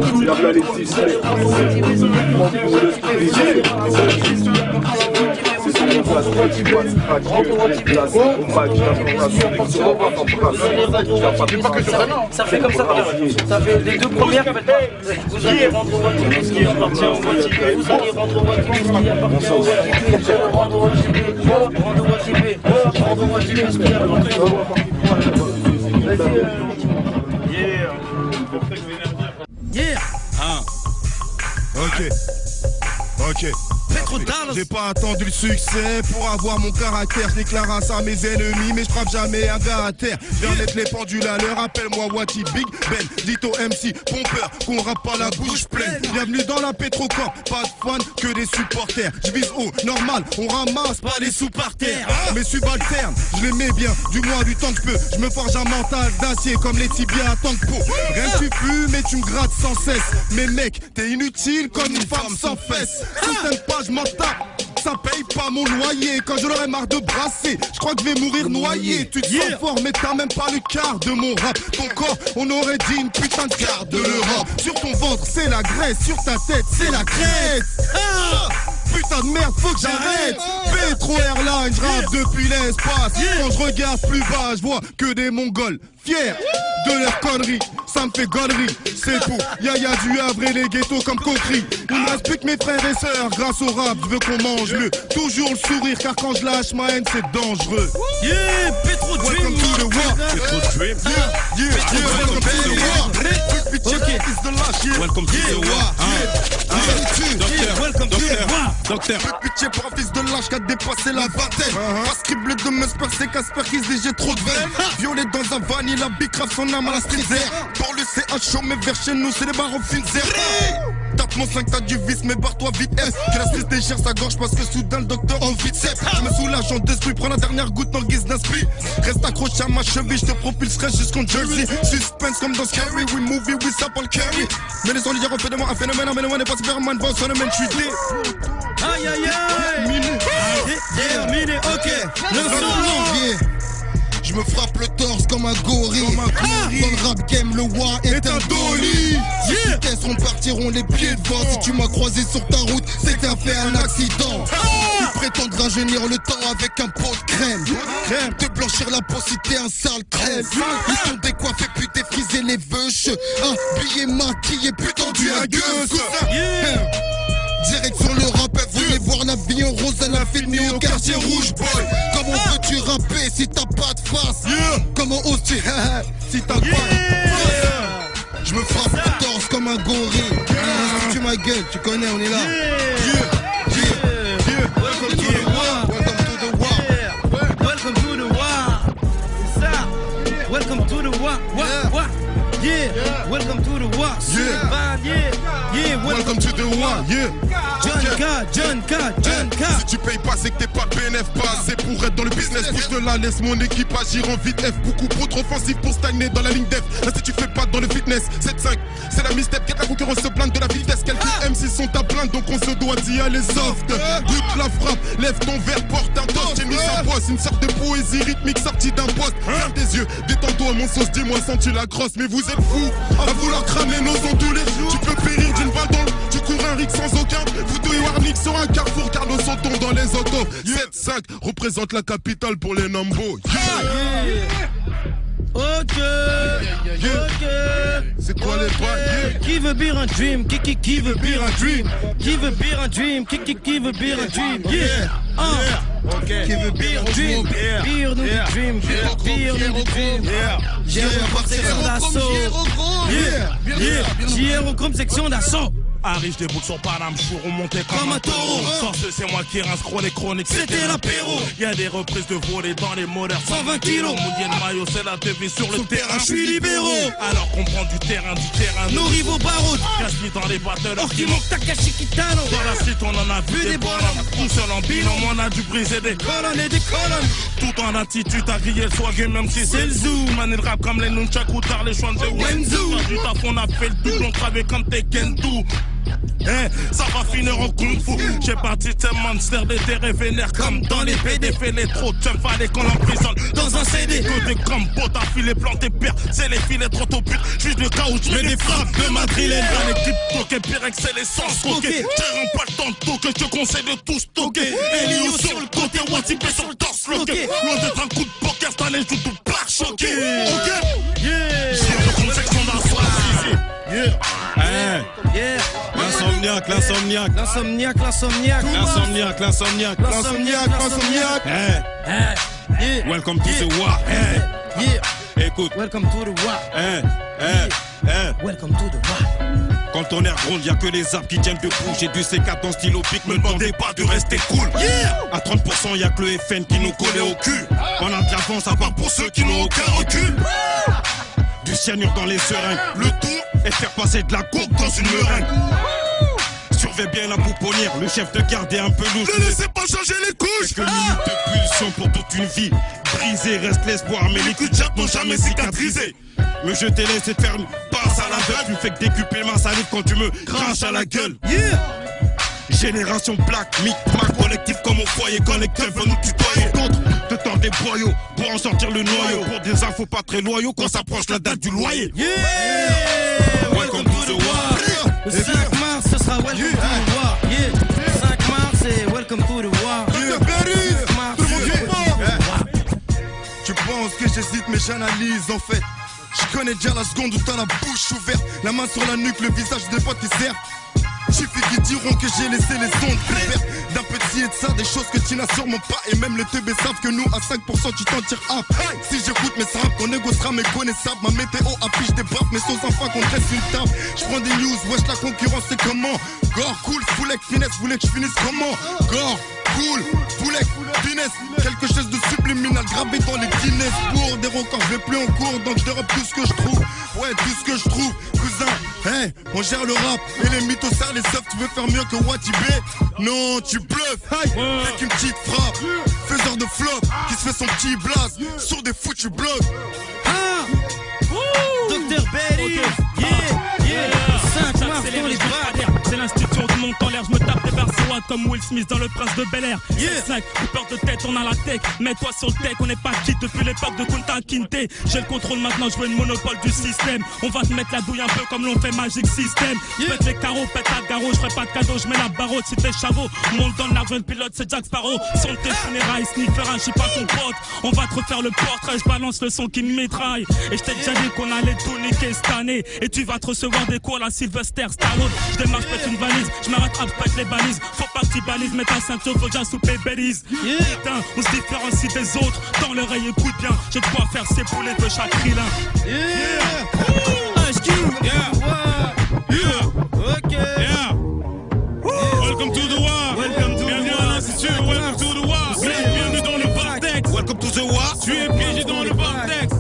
Y'a plein les Disney. C'est sur mon place, moi qui passe, place, on va ça fait comme ça, ça fait les deux premières, vous allez rendre votre ce qui appartient au motivé, vous allez rendre votre ce qui appartient au motivé, rendre votre motivé, rendre votre ce qui appartient au motivé. Yeah. Ok. J'ai pas attendu le succès pour avoir mon caractère. Je déclare à mes ennemis, mais je frappe jamais un gars à terre. Viens mettre les pendules à l'heure, appelle-moi Wati Big Ben. Dites au MC, pompeur, qu'on rappe pas la bouche pleine. Bienvenue dans la Pétrocorp, pas de fans que des supporters. Je vise haut, normal, on ramasse pas les sous par terre. Mes subalternes, je les mets bien, du moins du temps que je peux. Je me forge un mental d'acier comme les tibias à tant que peau. Rien que tu pues, mais tu me grattes sans cesse. Mais mec, t'es inutile comme une femme sans fesses. Si t'aimes pas, je m'en tape. Ça paye pas mon loyer quand je l'aurais marre de brasser. Je crois que je vais mourir noyé. Tu te sens fort mais t'as même pas le quart de mon rap. Ton corps on aurait dit une putain de carte de l'Europe. Sur ton ventre c'est la graisse, sur ta tête c'est la crête. Putain de merde, faut que j'arrête. Petro Airlines, je rappe depuis l'espace. Quand je regarde plus bas, je vois que des Mongols fiers de leurs conneries. Ça me fait gonnerie, c'est tout. Y'a du Havre et les ghettos comme coquerie. Il me reste plus que mes frères et sœurs. Grâce au rap, je veux qu'on mange le. Toujours le sourire, car quand je lâche ma haine, c'est dangereux. Yeah, Petro Dream. Welcome to the war. Petro Dream. Welcome to the war. Okay. Welcome to the war. Welcome to the war. Docteur. Pitié pour un fils de lâche qui a dépassé la vingtaine. Pas scribble de Musper, c'est Casper qui se dit j'ai trop de veine. Violet dans un van, il a bicrave son âme à la street air. Pour le CHO, mais vers chez nous, c'est les barres au finzer. Tape mon 5, t'as du vice, mais barre-toi vite S. Que la Suisse déchire sa gorge parce que soudain le docteur en vite cesse. Je me soulage en d'esprit, prends la dernière goutte en guise d'inspi. Reste accroché à ma cheville, je te propulserai jusqu'en Jersey. Suspense comme dans Scary, we movie, we s'appelle carry. Mais les solidaires ont fait de moi un phénomène, mais le n'est pas Superman, boss, phénomène, je suis né. Aïe aïe aïe. Terminé, ok. Le son. Je me frappe le torse comme un gorille. Dans le rap game, le wa est un dolly. Si tu testes, partiront les pieds devant. Si tu m'as croisé sur ta route, c'était un accident. Ils prétendent rajeunir le temps avec un pot de crème. Te blanchir la peau si t'es un sale crème. Ils sont décoiffés, puis défrisés les veuches. Habillés, maquillés, puis tendus à gueuse. Direct sur le rap, elle voulait voir la vie en rose, elle a filmé au quartier rouge, boy. Comment veux-tu rapper si t'as pas de face? Comment oses-tu si t'as pas de face? Je me frappe le torse comme un gorille. Tu ma gueule, tu connais, on est là. Welcome to the war. Welcome to the war. Welcome to the war. C'est ça. Welcome to the war. Yeah. Welcome to the war. Yeah. Welcome to the war. Yeah. John K. Si tu payes pas, c'est que t'es pas PNF pas. C'est pour être dans le business, bouge de là, laisse mon équipe agir en vite F. Beaucoup trop offensif pour stagner dans la ligne def. Là si tu fais pas dans le fitness, 7-5, c'est la mistep. Quelle la concurrence se plaint de la vitesse. Quelques MC sont à plaindre, donc on se doit d'y aller soft. Goûte la frappe, lève ton verre, porte un toast. J'ai mis sa bosse, une sorte de poésie rythmique sortie d'un poste. Ferme tes yeux, détends-toi mon sauce, dis-moi sens-tu la crosse. Mais vous êtes fous à vouloir cramer nos os tous les jours. Tu peux périr d'une balle dans le... Tu cours un rig sans aucun Voodoo et Warnick sur un carrefour car nos sautons dans les autos. 7-5 représente la capitale pour les Nambo. Ok. C'est quoi les bails? Qui veut beer un dream? Qui veut beer un dream? Qui veut beer un dream? Qui veut beer un dream? Qui veut beer un dream? Beer nous du dream. Beer nous du dream. J'ai section d'assaut. J'ai comme section d'assaut. Arrive, je déboule sur Paname, je suis remonté comme un taureau. Force, c'est moi qui rince les chroniques, c'était l'apéro. Y'a des reprises de volets dans les moteurs, 120 kilos. Mouillé de maillot, c'est la devise sur le terrain, je suis libéraux. Alors qu'on prend du terrain, nos rivaux baroudent. Cache-lui dans les battles, or qui manque Takashi Kitano. Dans la street, on en a vu des bonhommes. Tout seul en binôme, on a dû briser des colonnes et des colonnes. Tout en attitude, à griller le swag, même si c'est le zoo. Man, il rap comme les nunchaku, tard les chouans de Wenzu. Du taf, on a fait le double, on travaille comme Tekken 2. Ça va finir en kung-fu. J'ai parti ces monsters des terres vénères comme dans les PD. Fait les trop de fallait qu'on l'emprisonne dans un CD. Côté comme pote à filet planté pire. C'est les filets trop au pire. J'suis le cas où j'mets des frappes de madrilène. Dans l'équipe toquée, pire que c'est l'essence stockée. J'ai pas le temps de toquer, je te conseille de tout stocker. Elio sur le côté, Watibé sur le torse bloqué. Loin d'être un coup de poker, cette année je tout par choqué. Ok? Yeah! J'ai le conception d'un soir ici. Yeah! L'insomniaque, l'insomniaque. L'insomniaque, l'insomniaque. L'insomniaque, l'insomniaque. L'insomniaque, l'insomniaque. Yeah. Welcome to the war. Yeah. Écoute. Welcome to the war. Welcome to the war. Quand on est gronde, y'a que les arbres qui tiennent debout. J'ai du C4 en stylo pic, me demandez pas de rester cool. À 30%, y'a que le FN qui nous collait au cul. On a de l'avance à part pour ceux qui n'ont aucun recul. Du cyanure dans les seringues. Le tout est faire passer de la coke dans une meringue. Surveille bien la pouponnière, le chef de garde est un peu louche. Ne laissez pas changer les couches. Quelques minutes de pulsion pour toute une vie. Brisé, reste l'espoir, mais les coups de jatte n'ont jamais cicatrisé. Me jeter laisser te faire une passe à la gueule. Tu me fais que décuper ma salive quand tu me craches à la gueule. Génération black, mythe, collectif comme au foyer. Quand les keufs veulent nous tutoyer. D'autres te tendent des boyaux pour en sortir le noyau. Pour des infos pas très loyaux quand s'approche la date du loyer. Welcome to the war. Le 5 mars, ce sera Welcome to the war. 5 mars, c'est Welcome to the war. Tu penses que j'hésite mais j'analyse en fait. Je connais déjà la seconde où t'as la bouche ouverte. La main sur la nuque, le visage des potes qui servent. Suffit qu'ils diront que j'ai laissé les ondes ouvertes. D'un petit et de ça, des choses que tu n'as sûrement pas. Et même les teubés savent que nous à 5% tu t'en tires up. Si j'écoute mes sables, qu'on négociera mes connaissables. Ma météo affiche des baffes, mais sans enfin qu'on dresse une table. J'prends des news, wesh la concurrence c'est comment. Gore, cool, foulec, finesse, vous voulez que je finisse comment. Gore, cool, foulec, finesse. Quelque chose de subliminal gravé dans les Guinness. Pour des records, je vais plus en cours, donc je dérobe tout ce que je trouve. Ouais, tout ce que je trouve, cousin. Hey, on gère le rap et les mythos serrent les softs. Tu veux faire mieux que Watibé? Non, tu bluffes. Hey, avec une petite frappe. Faiseur de flop qui se fait son petit blast sur des foutus blocs. Dr. Belly. Yeah. 5 mars dans les bras. C'est l'institution qui monte en l'air, je me tape des barceaux comme Will Smith dans Le Prince de Bel-Air. Snack, coupeur de tête, on a la tech. Mets-toi sur le tech, on n'est pas quitte depuis l'époque de Kunta Kinte. J'ai le contrôle maintenant, je veux le monopole du système. On va te mettre la douille un peu comme l'on fait Magic System. Pète les carreaux, pète la garrot, je ferai pas de cadeau, je mets la barreau, si t'es chavot. Monte dans l'argent, le pilote, c'est Jack Sparrow. Son tes funérailles, sniffer un, je suis pas ton pote. On va te refaire le portrait, je balance le son qui me mitraille. Et je t'ai déjà dit qu'on allait tout niquer cette année. Et tu vas te recevoir des cours à la Sylvester Stallone. Je démarre, je pète une valise, je m'arrête à pète les balises. Faut pas que tu balises, mets ta ceinture, faut déjà souper bêtise. Putain, on se différencie des autres. Dans l'oreille, écoute bien, j'ai de quoi faire ces poulets de chaque rilin. Welcome to the war. Bienvenue à l'Institut. Welcome to the war. Bienvenue dans le vortex. Welcome to the war. Tu es piégé dans le vortex.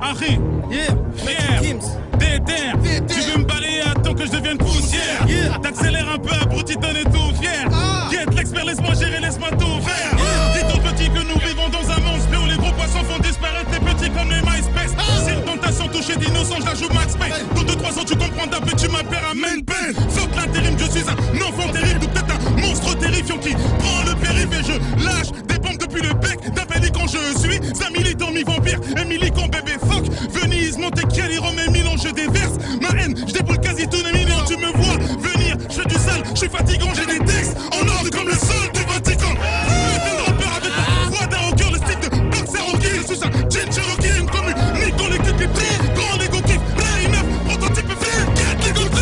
Harry. Fier. Déter. Tu veux me balayer, attends que je devienne poussière. T'accélères un peu, abruti, t'en es tout fier. Guette l'expert, laisse-moi gérer, laisse-moi tout faire. Dis-toi petit que nous vivons dans un monstre où les gros poissons font disparaître les petits comme les MySpace. Si le tentation touchait d'innocents, je la joue Max Payne. Dans 2-3 ans, tu comprends d'abord, tu m'appelles à main peine. Sauf l'intérim, je suis un enfant terrible ou peut-être un monstre terrifiant qui prend le périph' et je lâche des bombes depuis le bec d'un pélican. Je suis un militant mi-vampire et militant bébé phoque. Venise, Montechiali, Rome et Milan, je déverse ma haine. Je déboule quasi tous les millions, tu me vois venir. Je fais du sale, je suis fatigant, j'ai des textes en ordre comme le sol du Vatican. Putain de rappeur avec la voix d'un rocker, le style de boxer rocky. Je suis un jean Cherokee, une commune, nique dans l'équipe qui prie. Grand égo kiff, Ray 9, prototype frère, quête l'égo tri.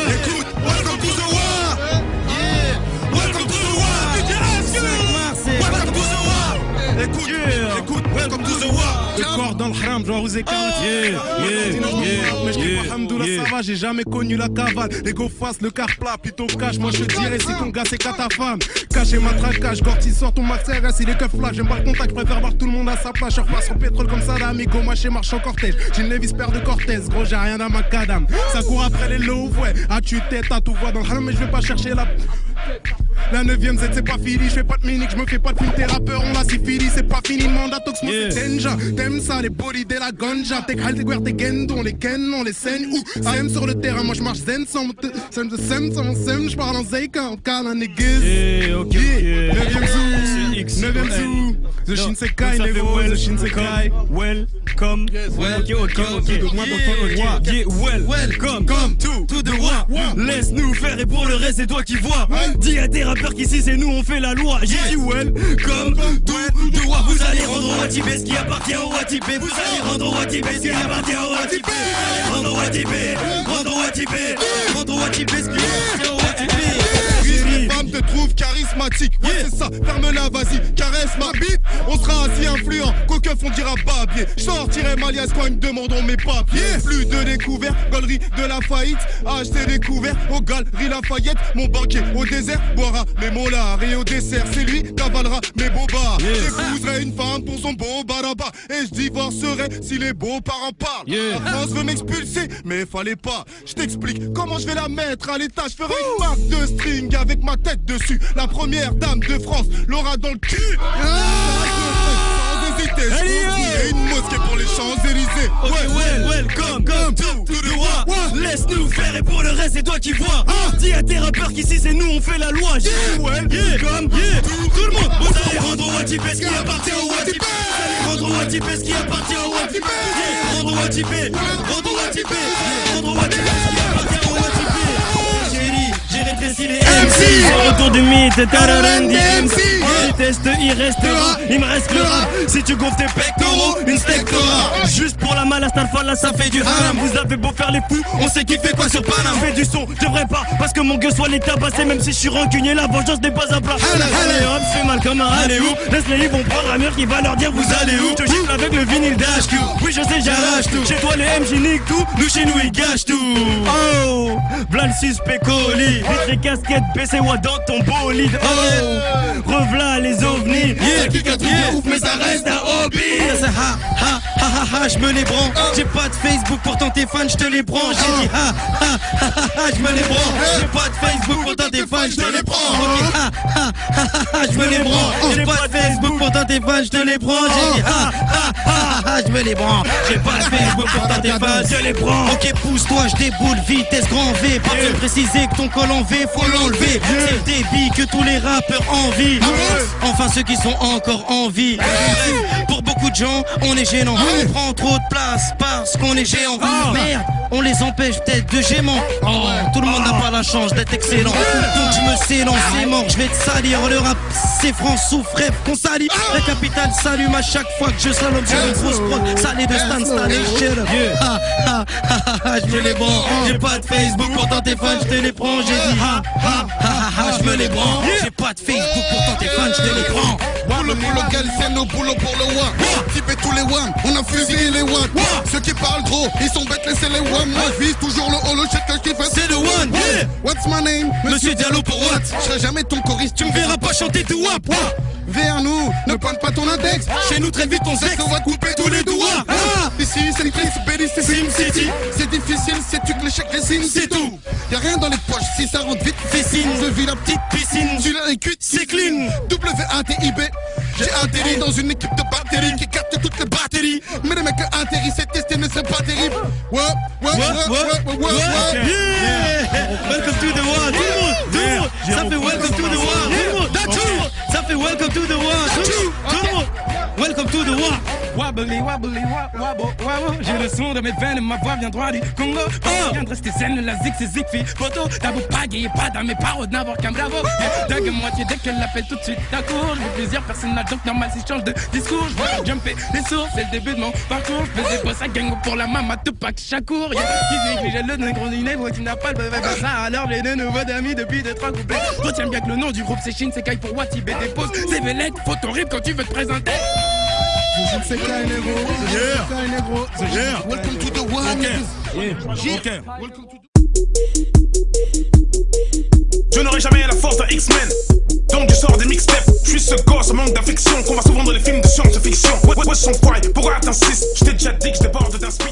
Écoute, welcome to the war. Welcome to the war. Welcome to the war. Écoute, welcome to the war. Le corps dans le haram, genre vous écoute. Mais je dis pas Hamdoullah, ça va, j'ai jamais connu la cavale. Les go face, le car plat, plutôt cash. Moi je dirais si ton gars c'est qu'à ta femme. Caché ma traquage, Gorty sort ton max RS, il est que flash. J'aime pas le contact, je préfère voir tout le monde à sa place. Je repasse au pétrole comme ça, d'amigo, moi chez marche en cortège. J'ai une Levis paire de Cortez, gros j'ai rien à ma cadame. Ça court après les low, ouais. Ah tu tête, à tout voix dans le haram, mais je vais pas chercher la. La 9ème Z c'est pas fini, je fais pas de minique, je me fais pas de film, t'es rappeur, on la syphilis, c'est pas fini, mandat tox, moi c'est Denja. T'aimes ça, les body de la ganja, t'es hal, t'es guerre, t'es gendo, on les ken, on les saigne, ou AM sur le terrain, moi je marche zen sans mon sem, je parle en Zayka, on cale un niggas. Ok, 9ème zoo, 9ème zoo, The Shinsekai, Nevo, The Shinsekai. Welcome, welcome to the war. Laisse-nous faire et pour le reste c'est toi qui vois. Dis à tes rappeurs qu'ici c'est nous on fait la loi. J'ai dit welcome to the war. Vous allez rendre au Watibé ce qui appartient au Watibé. Vous allez rendre au Watibé ce qui appartient au Watibé. Rendre au Watibé, rendre au Watibé, rendre au Watibé ce qui appartient au Watibé. Les femmes te trouvent charismatique, ouais c'est ça, ferme-la vas-y, caresse ma bite. On sera assez influent, qu'aucun on dira papier. Je sortirai ma liasse quand ils me demanderont mes papiers. Plus de découvertes, galerie de la faillite. Acheter découvert aux galeries Lafayette. Mon banquier au désert boira mes molars. Et au dessert c'est lui cavalera mes bobards. J'épouserai une femme pour son beau baraba. Et je divorcerai si les beaux-parents parlent. La France veut m'expulser, mais fallait pas. Je t'explique comment je vais la mettre à l'état. Je ferai une marque de string avec ma tête dessus. La première dame de France l'aura dans le cul. Sans hésiter, je une mosquée pour les Champs-Élysées. Welcome to the war. Laisse-nous faire et pour le reste c'est toi qui vois. Dis à tes rappeurs qu'ici c'est nous on fait la loi. Welcome tout le monde. Vous allez rendre au Watibé ce qui appartient au Watibé. Vous allez rendre au Watibé ce qui appartient au Watibé. Rendre au Watibé, rendre au Watibé, rendre au Watibé ce qui appartient au Watibé. J'ai rétréci les MC. Retour du mythe, Tararan MC. Les tests il restera, il me reste le rap. Si tu gonfles tes pectoraux, une steak t'aura. Juste pour la malasse là ça fait du haram. Vous avez beau faire les fous, on sait qui fait quoi sur Paname. Fais du son, je devrais pas, parce que mon gueule soit les tabassés. Même si je suis rancunier, la vengeance n'est pas à plat. Allez hop, fais mal comme un allez où. Laisse-les, ils vont prendre un mur qui va leur dire vous allez où. Je gifle avec le vinyle d'HQ. Oui je sais j'arrache tout. Chez toi les MJ nique tout, nous chez nous ils gâchent tout. Oh, v'là le suspect colis. Vite les casquettes, PC wa dans ton bolide. Oh, rev'là les ovnis. Qui a trouvé ouf mais ça reste un hobby. Je me les branle. J'ai pas de Facebook pourtant tes fans je te les prends. J'ai dit je me les branle. J'ai pas de Facebook pourtant tes fans je te les prends. Je me les branle. J'ai pas de Facebook pourtant tes fans je te les prends. J'ai dit je me les branle. J'ai pas de Facebook pourtant tes fans je les prends. Ok pousse-toi je déboule vitesse grand V. Pas de préciser que ton col en V faut l'enlever. C'est le débit que tous les rappeurs envient. Enfin ceux qui sont encore en vie. Pour beaucoup de gens on est gênant. On prend trop de place parce qu'on est géant. Merde, on les empêche peut-être de gémant. Tout le monde n'a pas la chance d'être excellent. Donc je me s'élance, c'est mort, je vais te salir. Le rap c'est France sous rêve qu'on salit. La capitale s'allume à chaque fois que je slalom sur une grosse prod. Salé de Stan Stanley, je me les branle. J'ai pas de Facebook pourtant tes fans je te les prends. J'ai dit je me les branle. J'ai pas de Facebook pourtant tes fans je te les prends. Boulot pour le gal, c'est nos boulots pour le WAM. Typé tous les WAM, on a fusillé les WAM. Ceux qui parlent trop, ils sont bêtes, laissez les WAM. Moi je vise toujours le holo, check que je kiffe. C'est le one, What's my name? Monsieur Diallo pour what? Je serai jamais ton choriste, Tu me verras pas chanter tout wap. Vers nous, ne pointe pas ton index. Chez nous très vite ton sexe, on va couper tous les doigts. Ici c'est une crise, Bélis, c'est SimCity. C'est difficile, c'est tu que l'échec les signes, c'est tout. Y'a rien dans les poches, si ça rentre vite, fais signe. Je vis la petite piscine, tu l'as écute, c'est clean. WATIB, j'ai atterri dans une équipe de batterie qui capte toutes les batteries. Mais les mecs atterrissent, c'est testé, ne serait pas terrible. Welcome to the war, tout le monde, ça fait welcome to the war, tout le monde, ça fait welcome to the war, tout le monde, welcome to the war. Wobbly, wobbly, wobble, wobble. J'ai le son de mes veines et ma voix vient droit du Congo. Viens de rester zen, la zig c'est zigfi. Photo, t'as beau pagayer, pas dans mes paroles, n'avoir qu'un bravo. Dague moitié dès qu'elle l'appelle tout de suite d'accord. Je veux plaisir personnel, donc normal si je change de discours. Je vois jumper les sourds, c'est le début de mon parcours. Je fais des boss à gang pour la maman, Tupac Shakur. Qui néglige le négro du négro, tu n'as pas le bébé comme ça. Alors j'ai de nouveaux amis depuis 2-3 couplets. Retiens bien que le nom du groupe c'est Shin, c'est Kai pour Watibé dépose. C'est Vélec, photo rip quand tu veux te présenter. C'est Kai Negro, welcome to the war. Je n'aurai jamais la force d'un X-Men. Donc je sors des mixtapes. Je suis ce gosse manque d'affection qu'on va souvent dans les films de science-fiction. Ouais, son poids pour atteindre 6. Je t'ai déjà dit que je déborde d'inspiration.